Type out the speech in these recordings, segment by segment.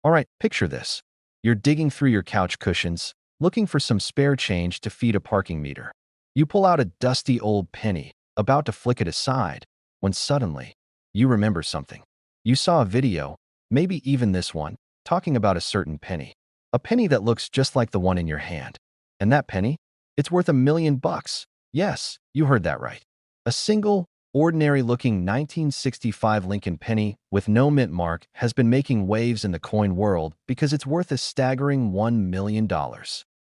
Alright, picture this. You're digging through your couch cushions, looking for some spare change to feed a parking meter. You pull out a dusty old penny, about to flick it aside, when suddenly, you remember something. You saw a video, maybe even this one, talking about a certain penny. A penny that looks just like the one in your hand. And that penny? It's worth $1 million. Yes, you heard that right. A single, ordinary-looking 1965 Lincoln penny with no mint mark has been making waves in the coin world because it's worth a staggering $1 million.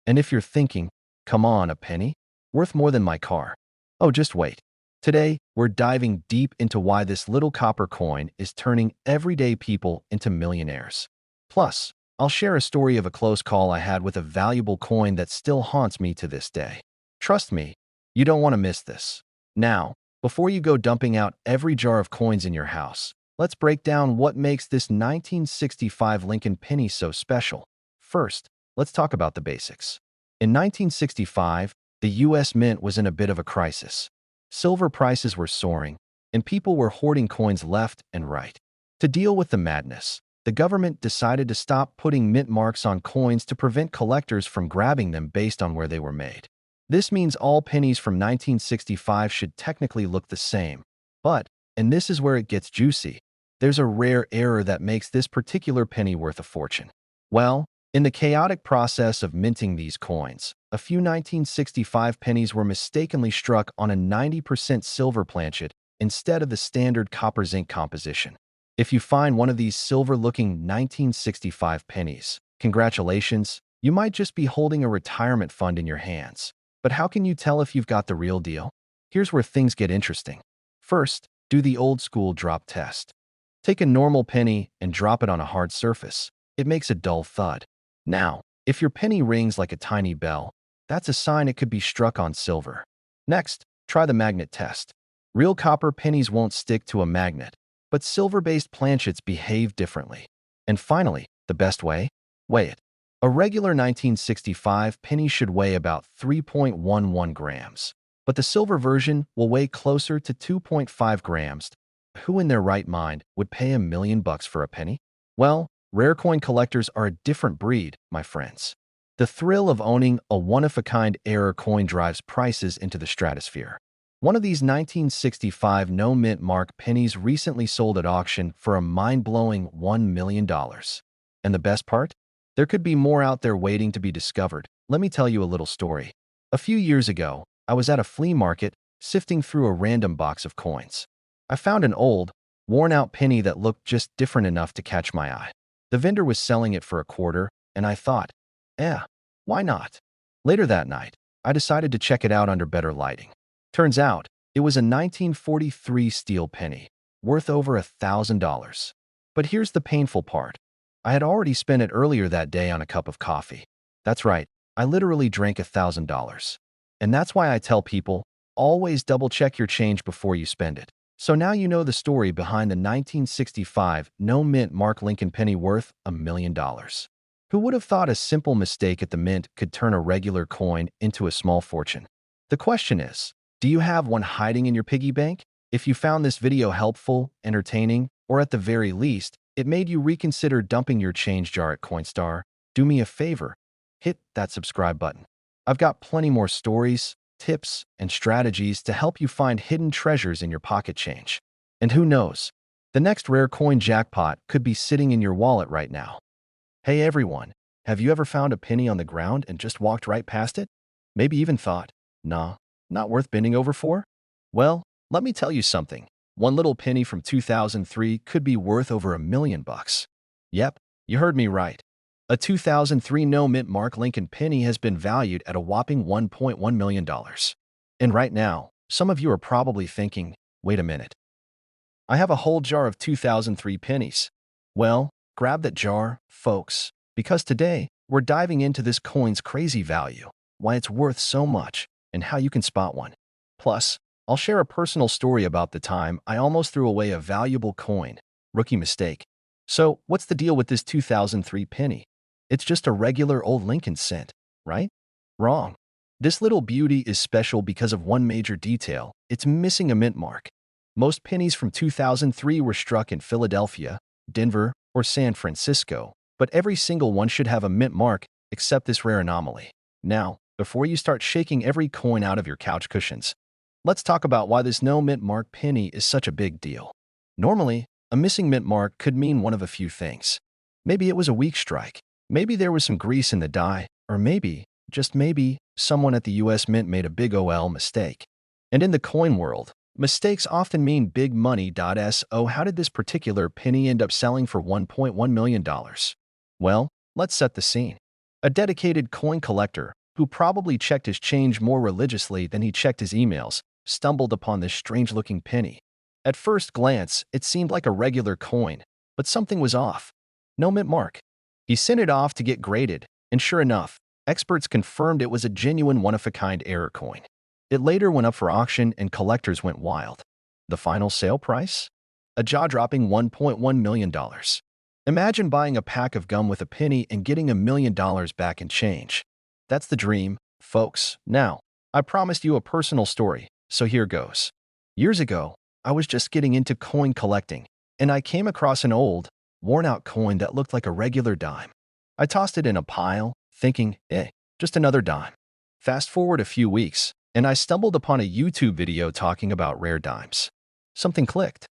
And if you're thinking, come on, a penny? Worth more than my car. Oh, just wait. Today, we're diving deep into why this little copper coin is turning everyday people into millionaires. Plus, I'll share a story of a close call I had with a valuable coin that still haunts me to this day. Trust me, you don't want to miss this. Now, before you go dumping out every jar of coins in your house, let's break down what makes this 1965 Lincoln penny so special. First, let's talk about the basics. In 1965, the U.S. Mint was in a bit of a crisis. Silver prices were soaring, and people were hoarding coins left and right. To deal with the madness, the government decided to stop putting mint marks on coins to prevent collectors from grabbing them based on where they were made. This means all pennies from 1965 should technically look the same. But, and this is where it gets juicy, there's a rare error that makes this particular penny worth a fortune. Well, in the chaotic process of minting these coins, a few 1965 pennies were mistakenly struck on a 90% silver planchet instead of the standard copper zinc composition. If you find one of these silver-looking 1965 pennies, congratulations, you might just be holding a retirement fund in your hands. But how can you tell if you've got the real deal? Here's where things get interesting. First, do the old-school drop test. Take a normal penny and drop it on a hard surface. It makes a dull thud. Now, if your penny rings like a tiny bell, that's a sign it could be struck on silver. Next, try the magnet test. Real copper pennies won't stick to a magnet, but silver-based planchets behave differently. And finally, the best way? Weigh it. A regular 1965 penny should weigh about 3.11 grams, but the silver version will weigh closer to 2.5 grams. Who in their right mind would pay $1 million for a penny? Well, rare coin collectors are a different breed, my friends. The thrill of owning a one-of-a-kind error coin drives prices into the stratosphere. One of these 1965 no-mint mark pennies recently sold at auction for a mind-blowing $1 million. And the best part? There could be more out there waiting to be discovered. Let me tell you a little story. A few years ago, I was at a flea market sifting through a random box of coins. I found an old, worn-out penny that looked just different enough to catch my eye. The vendor was selling it for $0.25, and I thought, why not? Later that night, I decided to check it out under better lighting. Turns out, it was a 1943 steel penny, worth over $1,000. But here's the painful part. I had already spent it earlier that day on a cup of coffee. That's right, I literally drank $1,000. And that's why I tell people, always double-check your change before you spend it. So now you know the story behind the 1965 no-mint mark Lincoln penny worth $1 million. Who would have thought a simple mistake at the mint could turn a regular coin into a small fortune? The question is, do you have one hiding in your piggy bank? If you found this video helpful, entertaining, or at the very least, it made you reconsider dumping your change jar at Coinstar, do me a favor, hit that subscribe button. I've got plenty more stories, tips, and strategies to help you find hidden treasures in your pocket change. And who knows, the next rare coin jackpot could be sitting in your wallet right now. Hey everyone, have you ever found a penny on the ground and just walked right past it? Maybe even thought, nah, not worth bending over for? Well, let me tell you something. One little penny from 2003 could be worth over $1 million. Yep, you heard me right. A 2003 no-mint mark Lincoln penny has been valued at a whopping $1.1 million. And right now, some of you are probably thinking, wait a minute. I have a whole jar of 2003 pennies. Well, grab that jar, folks, because today we're diving into this coin's crazy value, why it's worth so much, and how you can spot one. Plus, I'll share a personal story about the time I almost threw away a valuable coin. Rookie mistake. So, what's the deal with this 2003 penny? It's just a regular old Lincoln cent, right? Wrong. This little beauty is special because of one major detail. It's missing a mint mark. Most pennies from 2003 were struck in Philadelphia, Denver, or San Francisco, but every single one should have a mint mark except this rare anomaly. Now, before you start shaking every coin out of your couch cushions, let's talk about why this no mint mark penny is such a big deal. Normally, a missing mint mark could mean one of a few things. Maybe it was a weak strike, maybe there was some grease in the die, or maybe, just maybe, someone at the US Mint made a big OL mistake. And in the coin world, mistakes often mean big money. So how did this particular penny end up selling for $1.1 million? Well, let's set the scene. A dedicated coin collector, who probably checked his change more religiously than he checked his emails, stumbled upon this strange-looking penny. At first glance, it seemed like a regular coin, but something was off. No mint mark. He sent it off to get graded, and sure enough, experts confirmed it was a genuine one-of-a-kind error coin. It later went up for auction and collectors went wild. The final sale price? A jaw-dropping $1.1 million. Imagine buying a pack of gum with a penny and getting $1 million back in change. That's the dream, folks. Now, I promised you a personal story, so here goes. Years ago, I was just getting into coin collecting, and I came across an old, worn-out coin that looked like a regular dime. I tossed it in a pile, thinking, just another dime. Fast forward a few weeks, and I stumbled upon a YouTube video talking about rare dimes. Something clicked.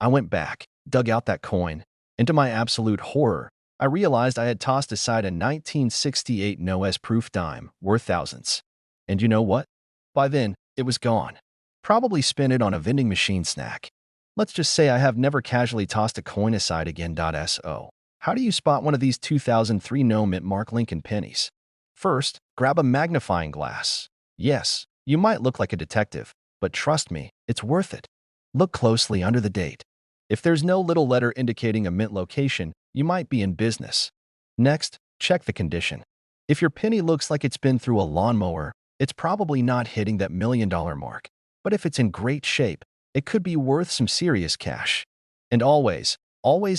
I went back, dug out that coin, and to my absolute horror, I realized I had tossed aside a 1968 no-S proof dime worth thousands. And you know what? By then, it was gone. Probably spent it on a vending machine snack. Let's just say I have never casually tossed a coin aside again. So, how do you spot one of these 2003 no mint mark Lincoln pennies? First, grab a magnifying glass. Yes, you might look like a detective, but trust me, it's worth it. Look closely under the date. If there's no little letter indicating a mint location, you might be in business. Next, check the condition. If your penny looks like it's been through a lawnmower, it's probably not hitting that $1 million mark. But if it's in great shape, it could be worth some serious cash. And always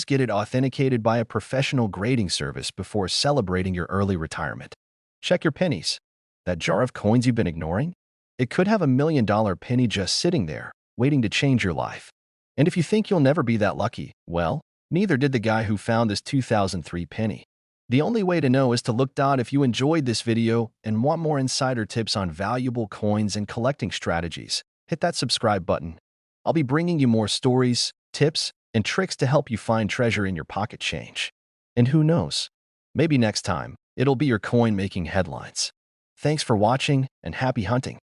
get it authenticated by a professional grading service before celebrating your early retirement. Check your pennies. That jar of coins you've been ignoring? It could have $1 million penny just sitting there, waiting to change your life. And if you think you'll never be that lucky, well, neither did the guy who found this 2003 penny. The only way to know is to look. If you enjoyed this video and want more insider tips on valuable coins and collecting strategies, hit that subscribe button. I'll be bringing you more stories, tips, and tricks to help you find treasure in your pocket change. And who knows, maybe next time, it'll be your coin making headlines. Thanks for watching and happy hunting.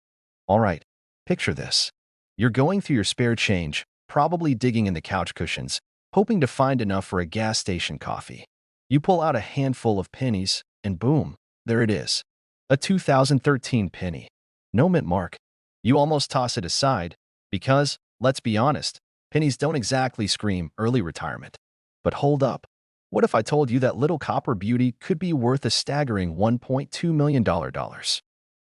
Alright, picture this. You're going through your spare change, probably digging in the couch cushions, hoping to find enough for a gas station coffee. You pull out a handful of pennies, and boom, there it is. A 2013 penny. No mint mark. You almost toss it aside, because, let's be honest, pennies don't exactly scream early retirement. But hold up. What if I told you that little copper beauty could be worth a staggering $1.2 million?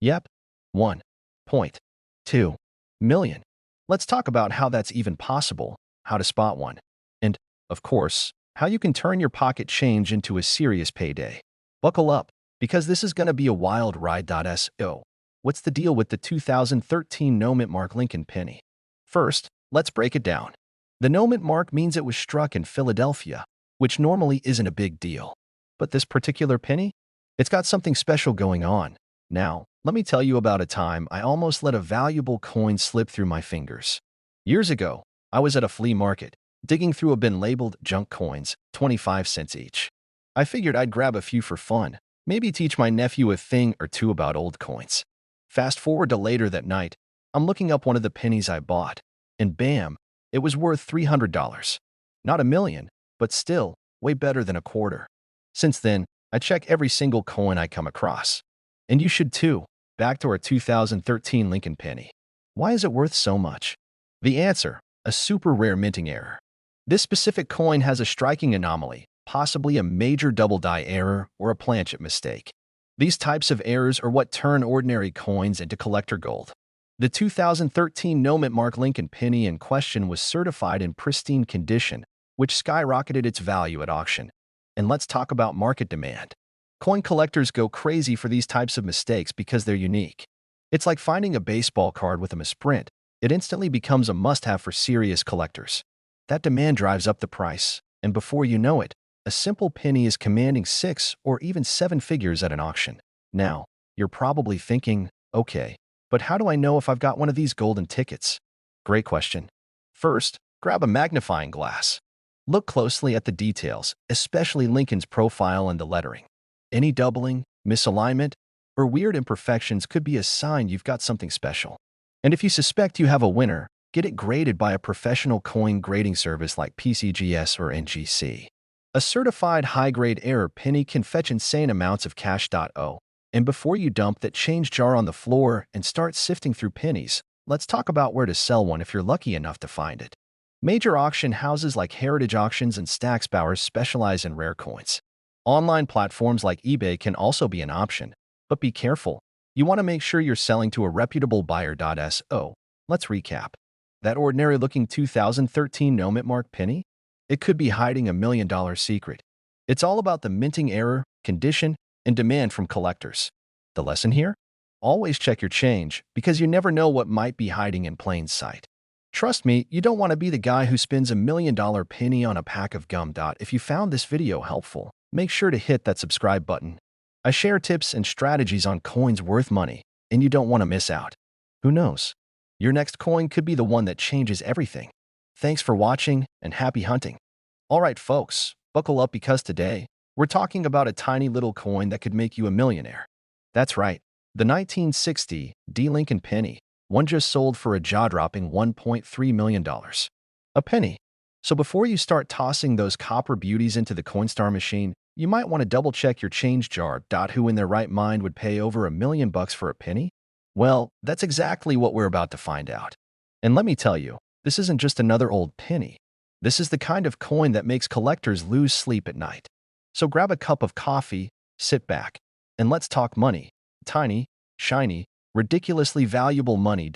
Yep, $1.2 million. Let's talk about how that's even possible, how to spot one, and, of course, how you can turn your pocket change into a serious payday. Buckle up, because this is going to be a wild ride. So, what's the deal with the 2013 no mint mark Lincoln penny? First, let's break it down. The no mint mark means it was struck in Philadelphia, which normally isn't a big deal. But this particular penny? It's got something special going on. Now, let me tell you about a time I almost let a valuable coin slip through my fingers. Years ago, I was at a flea market, digging through a bin labeled junk coins, 25 cents each. I figured I'd grab a few for fun, maybe teach my nephew a thing or two about old coins. Fast forward to later that night, I'm looking up one of the pennies I bought, and bam, it was worth $300. Not $1 million, but still, way better than a quarter. Since then, I check every single coin I come across. And you should too. Back to our 2013 Lincoln penny. Why is it worth so much? The answer, a super rare minting error. This specific coin has a striking anomaly, possibly a major double die error or a planchet mistake. These types of errors are what turn ordinary coins into collector gold. The 2013 no mint mark Lincoln penny in question was certified in pristine condition, which skyrocketed its value at auction. And let's talk about market demand. Coin collectors go crazy for these types of mistakes because they're unique. It's like finding a baseball card with a misprint. It instantly becomes a must-have for serious collectors. That demand drives up the price, and before you know it, A simple penny is commanding 6 or even 7 figures at an auction. Now, you're probably thinking, okay, but how do I know if I've got one of these golden tickets? Great question. First, grab a magnifying glass. Look closely at the details, especially Lincoln's profile and the lettering. Any doubling, misalignment, or weird imperfections could be a sign you've got something special. And if you suspect you have a winner, get it graded by a professional coin grading service like PCGS or NGC. A certified high-grade error penny can fetch insane amounts of cash. And before you dump that change jar on the floor and start sifting through pennies, let's talk about where to sell one if you're lucky enough to find it. Major auction houses like Heritage Auctions and Stacksbauer specialize in rare coins. Online platforms like eBay can also be an option, but be careful. You want to make sure you're selling to a reputable buyer. So, let's recap. That ordinary-looking 2013 Nomit Mark penny? It could be hiding $1 million secret. It's all about the minting error, condition, and demand from collectors. The lesson here? Always check your change, because you never know what might be hiding in plain sight. Trust me, you don't want to be the guy who spends $1 million penny on a pack of gum. If you found this video helpful, make sure to hit that subscribe button. I share tips and strategies on coins worth money, and you don't want to miss out. Who knows? Your next coin could be the one that changes everything. Thanks for watching, and happy hunting. Alright folks, buckle up because today, we're talking about a tiny little coin that could make you a millionaire. That's right, the 1960 VDB Lincoln penny. One just sold for a jaw-dropping $1.3 million. A penny. So before you start tossing those copper beauties into the Coinstar machine, you might want to double-check your change jar. Who in their right mind would pay over $1 million for a penny? Well, that's exactly what we're about to find out. And let me tell you, this isn't just another old penny. This is the kind of coin that makes collectors lose sleep at night. So grab a cup of coffee, sit back, and let's talk money. Tiny, shiny, ridiculously valuable money.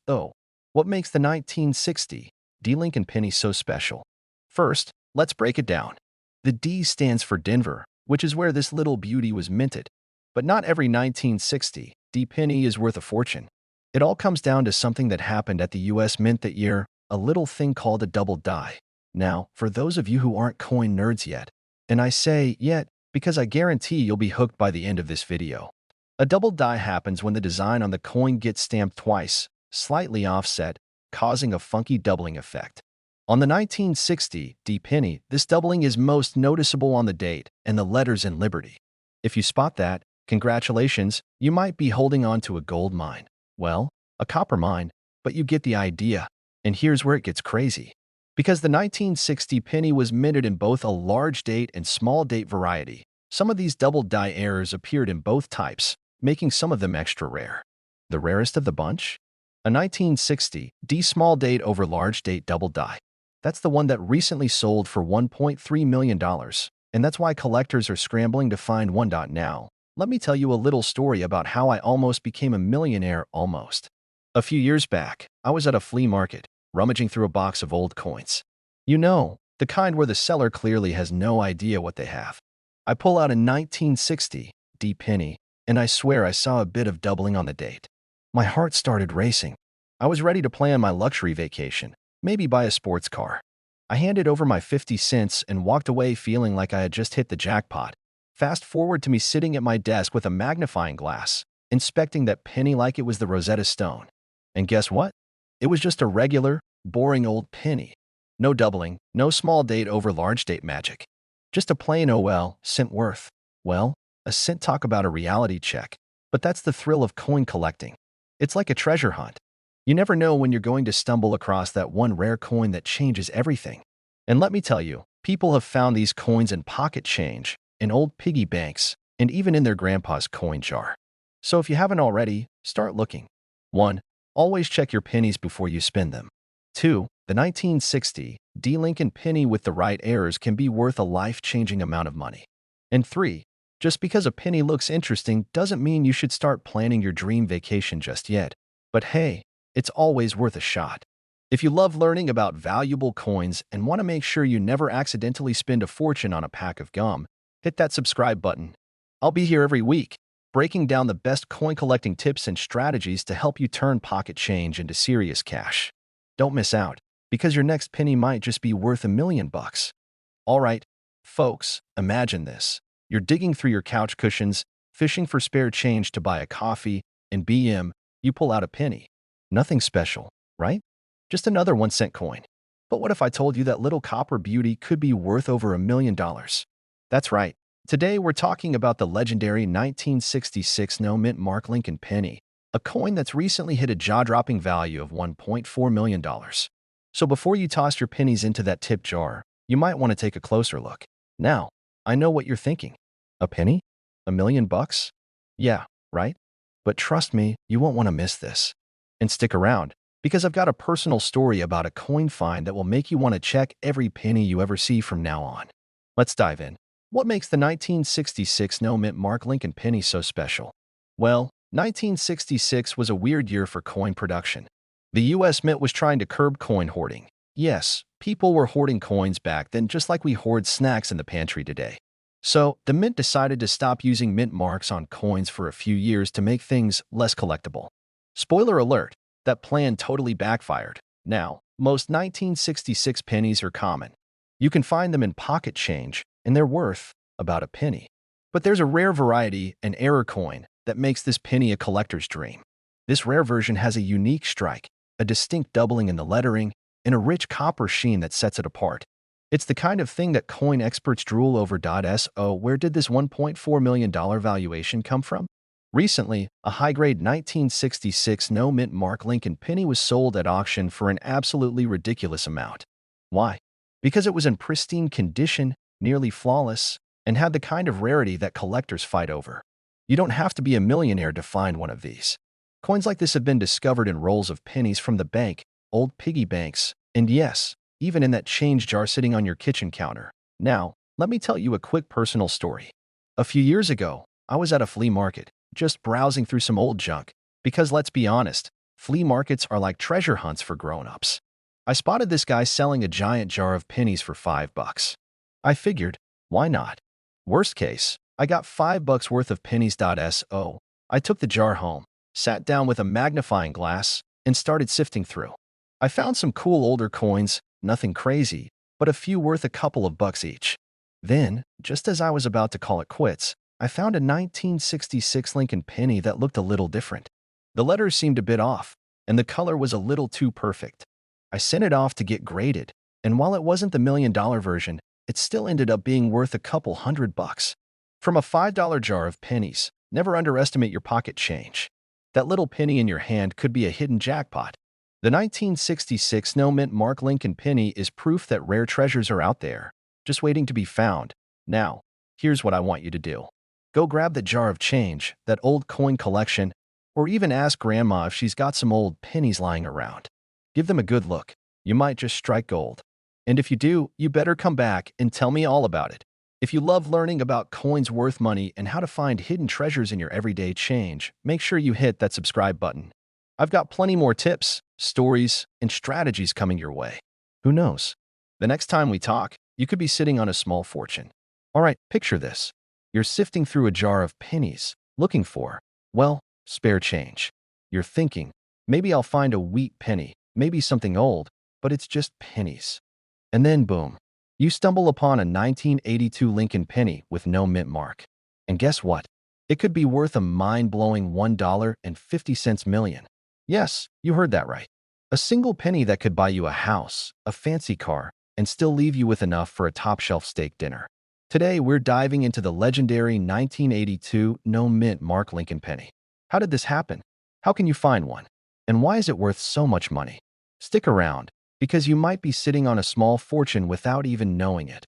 So, what makes the 1960 VDB Lincoln penny so special? First, let's break it down. The D stands for Denver, which is where this little beauty was minted. But not every 1960 VDB penny is worth a fortune. It all comes down to something that happened at the US Mint that year, a little thing called a double die. Now, for those of you who aren't coin nerds yet, and I say yet because I guarantee you'll be hooked by the end of this video. A double die happens when the design on the coin gets stamped twice, slightly offset, causing a funky doubling effect. On the 1960 VDB penny, this doubling is most noticeable on the date and the letters in Liberty. If you spot that, congratulations, you might be holding on to a gold mine. Well, a copper mine, but you get the idea. And here's where it gets crazy. Because the 1960 penny was minted in both a large date and small date variety, some of these double die errors appeared in both types, making some of them extra rare. The rarest of the bunch? A 1960 VDB small date over large date double die. That's the one that recently sold for $1.3 million, and that's why collectors are scrambling to find one. Now, let me tell you a little story about how I almost became a millionaire almost. A few years back, I was at a flea market, rummaging through a box of old coins. You know, the kind where the seller clearly has no idea what they have. I pull out a 1960 VDB penny, and I swear I saw a bit of doubling on the date. My heart started racing. I was ready to plan my luxury vacation, maybe buy a sports car. I handed over my 50 cents and walked away feeling like I had just hit the jackpot. Fast forward to me sitting at my desk with a magnifying glass, inspecting that penny like it was the Rosetta Stone. And guess what? It was just a regular, boring old penny. No doubling, no small date over large date magic. Just a plain cent worth. Well, a cent. Talk about a reality check. But that's the thrill of coin collecting. It's like a treasure hunt. You never know when you're going to stumble across that one rare coin that changes everything. And let me tell you, people have found these coins in pocket change, in old piggy banks, and even in their grandpa's coin jar. So if you haven't already, start looking. 1. Always check your pennies before you spend them. 2. The 1960 VDB Lincoln penny with the right errors can be worth a life-changing amount of money. And 3. Just because a penny looks interesting doesn't mean you should start planning your dream vacation just yet. But hey, it's always worth a shot. If you love learning about valuable coins and want to make sure you never accidentally spend a fortune on a pack of gum, hit that subscribe button. I'll be here every week, breaking down the best coin collecting tips and strategies to help you turn pocket change into serious cash. Don't miss out, because your next penny might just be worth $1 million. All right, Folks, imagine this. You're digging through your couch cushions, fishing for spare change to buy a coffee, and you pull out a penny. Nothing special, right? Just another 1 cent coin. But what if I told you that little copper beauty could be worth over $1 million? That's right. Today we're talking about the legendary 1966 no-mint mark Lincoln penny, a coin that's recently hit a jaw-dropping value of $1.4 million. So before you toss your pennies into that tip jar, you might want to take a closer look. Now, I know what you're thinking. A penny? $1 million? Yeah, right? But trust me, you won't want to miss this. And stick around, because I've got a personal story about a coin find that will make you want to check every penny you ever see from now on. Let's dive in. What makes the 1966 no-mint mark Lincoln penny so special? Well, 1966 was a weird year for coin production. The US Mint was trying to curb coin hoarding. Yes, people were hoarding coins back then just like we hoard snacks in the pantry today. So, the Mint decided to stop using mint marks on coins for a few years to make things less collectible. Spoiler alert, that plan totally backfired. Now, most 1966 pennies are common. You can find them in pocket change, and they're worth about a penny. But there's a rare variety, an error coin, that makes this penny a collector's dream. This rare version has a unique strike, a distinct doubling in the lettering, and a rich copper sheen that sets it apart. It's the kind of thing that coin experts drool over. So, where did this $1.4 million valuation come from? Recently, a high-grade 1966 no-mint mark Lincoln penny was sold at auction for an absolutely ridiculous amount. Why? Because it was in pristine condition, nearly flawless, and had the kind of rarity that collectors fight over. You don't have to be a millionaire to find one of these. Coins like this have been discovered in rolls of pennies from the bank, old piggy banks, and yes, even in that change jar sitting on your kitchen counter. Now, let me tell you a quick personal story. A few years ago, I was at a flea market, just browsing through some old junk, because let's be honest, flea markets are like treasure hunts for grown-ups. I spotted this guy selling a giant jar of pennies for $5. I figured, why not? Worst case, I got $5 worth of pennies. So, I took the jar home, sat down with a magnifying glass, and started sifting through. I found some cool older coins, nothing crazy, but a few worth a couple of bucks each. Then, just as I was about to call it quits, I found a 1966 Lincoln penny that looked a little different. The letters seemed a bit off, and the color was a little too perfect. I sent it off to get graded, and while it wasn't the $1 million version, it still ended up being worth a couple $100. From a $5 jar of pennies, never underestimate your pocket change. That little penny in your hand could be a hidden jackpot. The 1966 no-mint mark Lincoln penny is proof that rare treasures are out there, just waiting to be found. Now, here's what I want you to do. Go grab the jar of change, that old coin collection, or even ask Grandma if she's got some old pennies lying around. Give them a good look. You might just strike gold. And if you do, you better come back and tell me all about it. If you love learning about coins worth money and how to find hidden treasures in your everyday change, make sure you hit that subscribe button. I've got plenty more tips, stories, and strategies coming your way. Who knows? The next time we talk, you could be sitting on a small fortune. All right, picture this. You're sifting through a jar of pennies, looking for, well, spare change. You're thinking, maybe I'll find a wheat penny, maybe something old, but it's just pennies. And then boom, you stumble upon a 1982 Lincoln penny with no mint mark. And guess what? It could be worth a mind-blowing $1.50 million. Yes, you heard that right. A single penny that could buy you a house, a fancy car, and still leave you with enough for a top-shelf steak dinner. Today, we're diving into the legendary 1982 no-mint mark Lincoln penny. How did this happen? How can you find one? And why is it worth so much money? Stick around, because you might be sitting on a small fortune without even knowing it.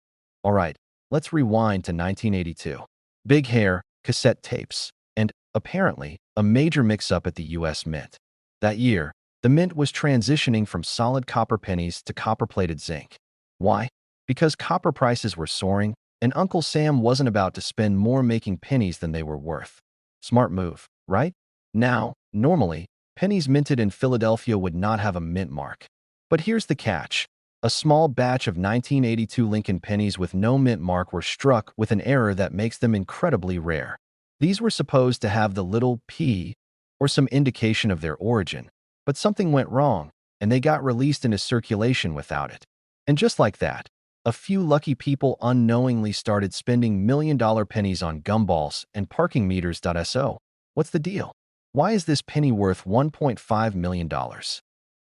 All right, let's rewind to 1982. Big hair, cassette tapes, and, apparently, a major mix-up at the US Mint. That year, the Mint was transitioning from solid copper pennies to copper-plated zinc. Why? Because copper prices were soaring, and Uncle Sam wasn't about to spend more making pennies than they were worth. Smart move, right? Now, normally, pennies minted in Philadelphia would not have a mint mark. But here's the catch. A small batch of 1982 Lincoln pennies with no mint mark were struck with an error that makes them incredibly rare. These were supposed to have the little P or some indication of their origin, but something went wrong, and they got released into circulation without it. And just like that, A few lucky people unknowingly started spending million-dollar pennies on gumballs and parking meters. So, what's the deal? Why is this penny worth $1.5 million?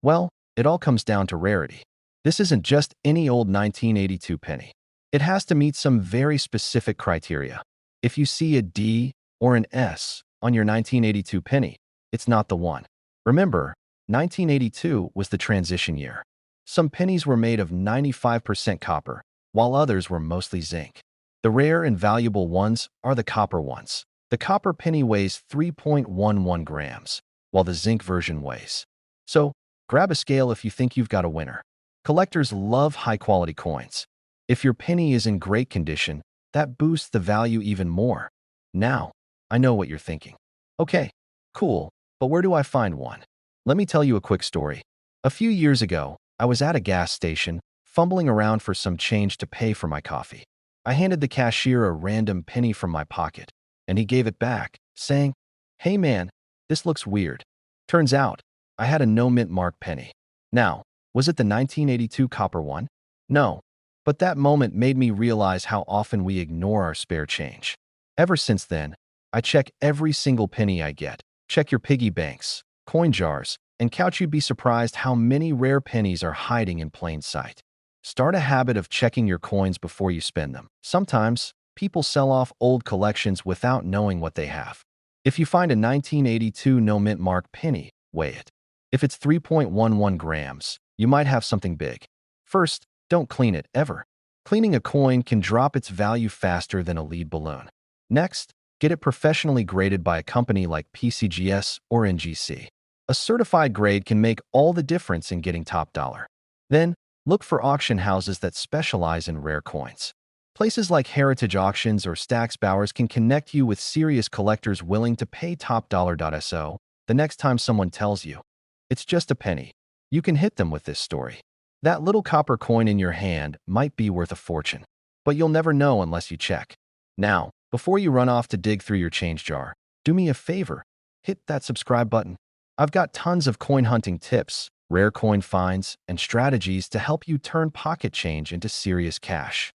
Well, it all comes down to rarity. This isn't just any old 1982 penny. It has to meet some very specific criteria. If you see a D or an S on your 1982 penny, it's not the one. Remember, 1982 was the transition year. Some pennies were made of 95% copper, while others were mostly zinc. The rare and valuable ones are the copper ones. The copper penny weighs 3.11 grams, while the zinc version weighs. So, grab a scale if you think you've got a winner. Collectors love high-quality coins. If your penny is in great condition, that boosts the value even more. Now, I know what you're thinking. Okay, cool, but where do I find one? Let me tell you a quick story. A few years ago, I was at a gas station, fumbling around for some change to pay for my coffee. I handed the cashier a random penny from my pocket, and he gave it back, saying, "Hey man, this looks weird." Turns out, I had a no-mint mark penny. Now, was it the 1982 copper one? No, but that moment made me realize how often we ignore our spare change. Ever since then, I check every single penny I get. Check your piggy banks, coin jars, and couch. You'd be surprised how many rare pennies are hiding in plain sight. Start a habit of checking your coins before you spend them. Sometimes, people sell off old collections without knowing what they have. If you find a 1982 no-mint mark penny, weigh it. If it's 3.11 grams, you might have something big. First, don't clean it, ever. Cleaning a coin can drop its value faster than a lead balloon. Next, get it professionally graded by a company like PCGS or NGC. A certified grade can make all the difference in getting top dollar. Then, look for auction houses that specialize in rare coins. Places like Heritage Auctions or Stax Bowers can connect you with serious collectors willing to pay top dollar. So, the next time someone tells you, it's just a penny, you can hit them with this story. That little copper coin in your hand might be worth a fortune, but you'll never know unless you check. Now, before you run off to dig through your change jar, do me a favor, hit that subscribe button. I've got tons of coin hunting tips, rare coin finds, and strategies to help you turn pocket change into serious cash.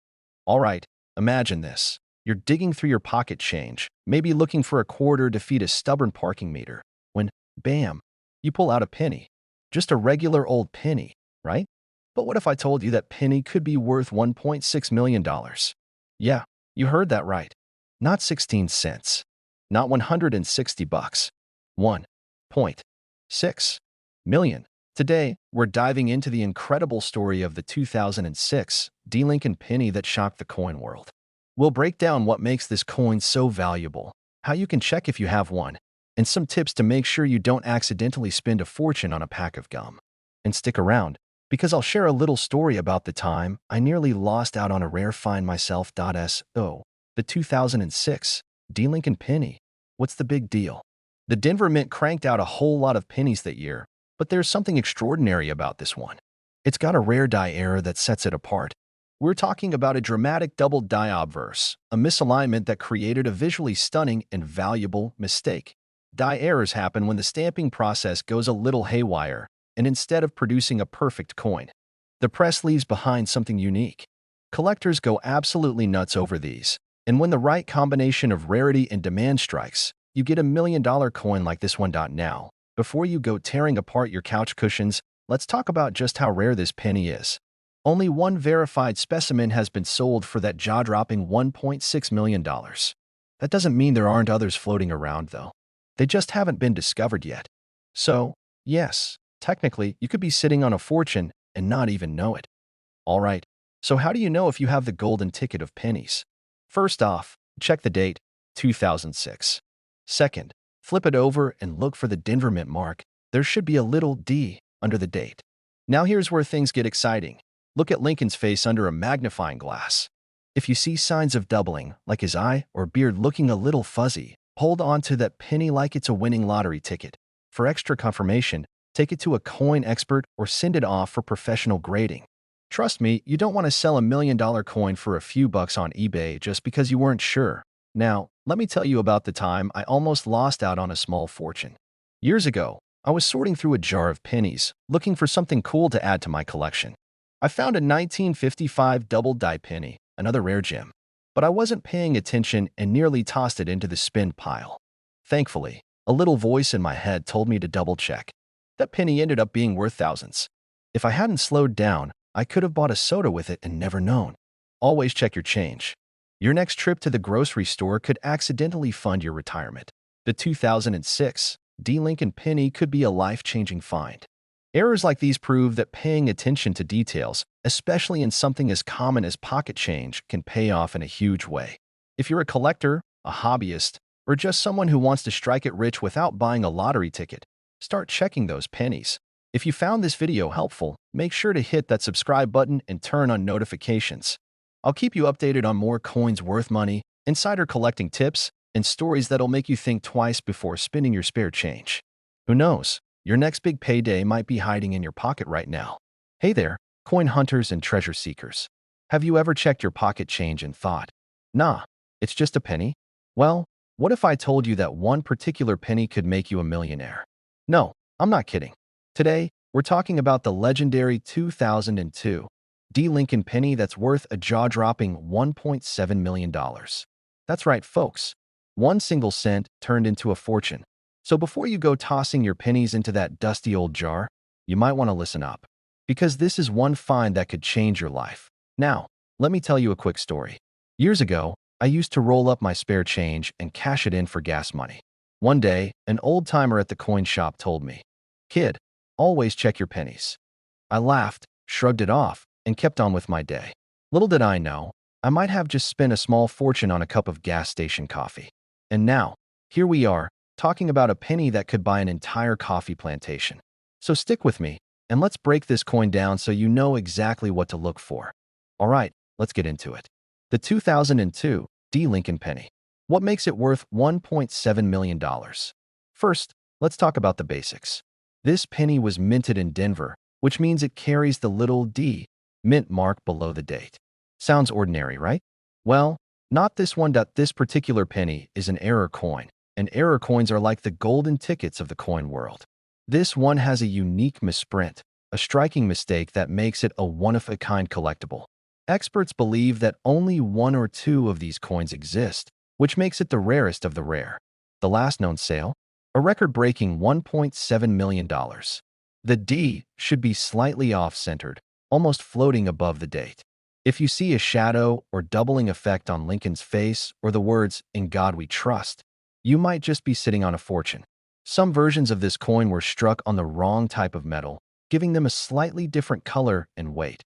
All right, imagine this. You're digging through your pocket change, maybe looking for a quarter to feed a stubborn parking meter, when, bam, you pull out a penny. Just a regular old penny, right? But what if I told you that penny could be worth $1.6 million? Yeah, you heard that right. Not 16 cents. Not 160 bucks. 1.6 million. Today, we're diving into the incredible story of the 2006 VDB Lincoln penny that shocked the coin world. We'll break down what makes this coin so valuable, how you can check if you have one, and some tips to make sure you don't accidentally spend a fortune on a pack of gum. And stick around, because I'll share a little story about the time I nearly lost out on a rare find myself. So, the 2006 VDB Lincoln penny. What's the big deal? The Denver Mint cranked out a whole lot of pennies that year, but there's something extraordinary about this one. It's got a rare die error that sets it apart. We're talking about a dramatic double die obverse, a misalignment that created a visually stunning and valuable mistake. Die errors happen when the stamping process goes a little haywire, and instead of producing a perfect coin, the press leaves behind something unique. Collectors go absolutely nuts over these, and when the right combination of rarity and demand strikes, you get $1 million coin like this one. Now, before you go tearing apart your couch cushions, let's talk about just how rare this penny is. Only one verified specimen has been sold for that jaw-dropping $1.6 million. That doesn't mean there aren't others floating around, though. They just haven't been discovered yet. So, yes, technically, you could be sitting on a fortune and not even know it. All right, so how do you know if you have the golden ticket of pennies? First off, check the date, 2006. Second, flip it over and look for the Denver Mint mark. There should be a little D under the date. Now here's where things get exciting. Look at Lincoln's face under a magnifying glass. If you see signs of doubling, like his eye or beard looking a little fuzzy, hold on to that penny like it's a winning lottery ticket. For extra confirmation, take it to a coin expert or send it off for professional grading. Trust me, you don't want to sell $1 million coin for a few bucks on eBay just because you weren't sure. Now, let me tell you about the time I almost lost out on a small fortune. Years ago, I was sorting through a jar of pennies, looking for something cool to add to my collection. I found a 1955 double-die penny, another rare gem, but I wasn't paying attention and nearly tossed it into the spin pile. Thankfully, a little voice in my head told me to double-check. That penny ended up being worth thousands. If I hadn't slowed down, I could have bought a soda with it and never known. Always check your change. Your next trip to the grocery store could accidentally fund your retirement. The 2006 D. Lincoln penny could be a life-changing find. Errors like these prove that paying attention to details, especially in something as common as pocket change, can pay off in a huge way. If you're a collector, a hobbyist, or just someone who wants to strike it rich without buying a lottery ticket, start checking those pennies. If you found this video helpful, make sure to hit that subscribe button and turn on notifications. I'll keep you updated on more coins worth money, insider collecting tips, and stories that'll make you think twice before spending your spare change. Who knows? Your next big payday might be hiding in your pocket right now. Hey there, coin hunters and treasure seekers. Have you ever checked your pocket change and thought, nah, it's just a penny? Well, what if I told you that one particular penny could make you a millionaire? No, I'm not kidding. Today, we're talking about the legendary 2002 D. Lincoln penny that's worth a jaw-dropping $1.7 million. That's right, folks. One single cent turned into a fortune. So before you go tossing your pennies into that dusty old jar, you might want to listen up, because this is one find that could change your life. Now, let me tell you a quick story. Years ago, I used to roll up my spare change and cash it in for gas money. One day, an old-timer at the coin shop told me, "Kid, always check your pennies." I laughed, shrugged it off, and kept on with my day. Little did I know, I might have just spent a small fortune on a cup of gas station coffee. And now, here we are, talking about a penny that could buy an entire coffee plantation. So stick with me, and let's break this coin down so you know exactly what to look for. All right, let's get into it. The 2002 D. Lincoln penny. What makes it worth $1.7 million? First, let's talk about the basics. This penny was minted in Denver, which means it carries the little D mint mark below the date. Sounds ordinary, right? Well, not this one. This particular penny is an error coin, and error coins are like the golden tickets of the coin world. This one has a unique misprint, a striking mistake that makes it a one-of-a-kind collectible. Experts believe that only one or two of these coins exist, which makes it the rarest of the rare. The last known sale? A record-breaking $1.7 million. The D should be slightly off-centered, almost floating above the date. If you see a shadow or doubling effect on Lincoln's face or the words, "In God We Trust," you might just be sitting on a fortune. Some versions of this coin were struck on the wrong type of metal, giving them a slightly different color and weight.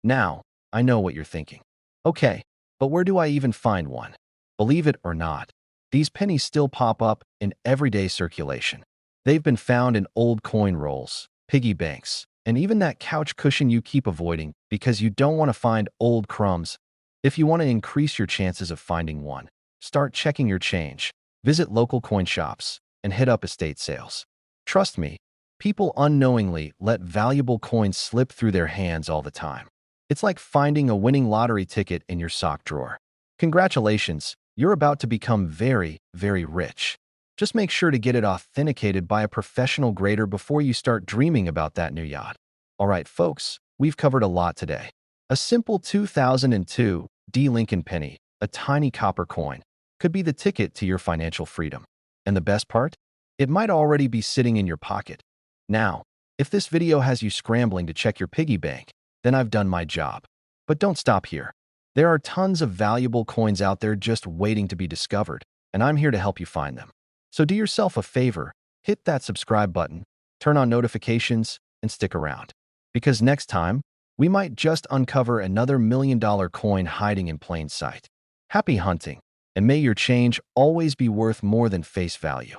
Now, I know what you're thinking. Okay, but where do I even find one? Believe it or not, these pennies still pop up in everyday circulation. They've been found in old coin rolls, piggy banks, and even that couch cushion you keep avoiding because you don't want to find old crumbs. If you want to increase your chances of finding one, start checking your change, visit local coin shops, and hit up estate sales. Trust me, people unknowingly let valuable coins slip through their hands all the time. It's like finding a winning lottery ticket in your sock drawer. Congratulations, you're about to become very, very rich. Just make sure to get it authenticated by a professional grader before you start dreaming about that new yacht. All right, folks, we've covered a lot today. A simple 2002 D. Lincoln penny, a tiny copper coin, could be the ticket to your financial freedom. And the best part? It might already be sitting in your pocket. Now, if this video has you scrambling to check your piggy bank, then I've done my job. But don't stop here. There are tons of valuable coins out there just waiting to be discovered, and I'm here to help you find them. So do yourself a favor, hit that subscribe button, turn on notifications, and stick around. Because next time, we might just uncover another million-dollar coin hiding in plain sight. Happy hunting, and may your change always be worth more than face value.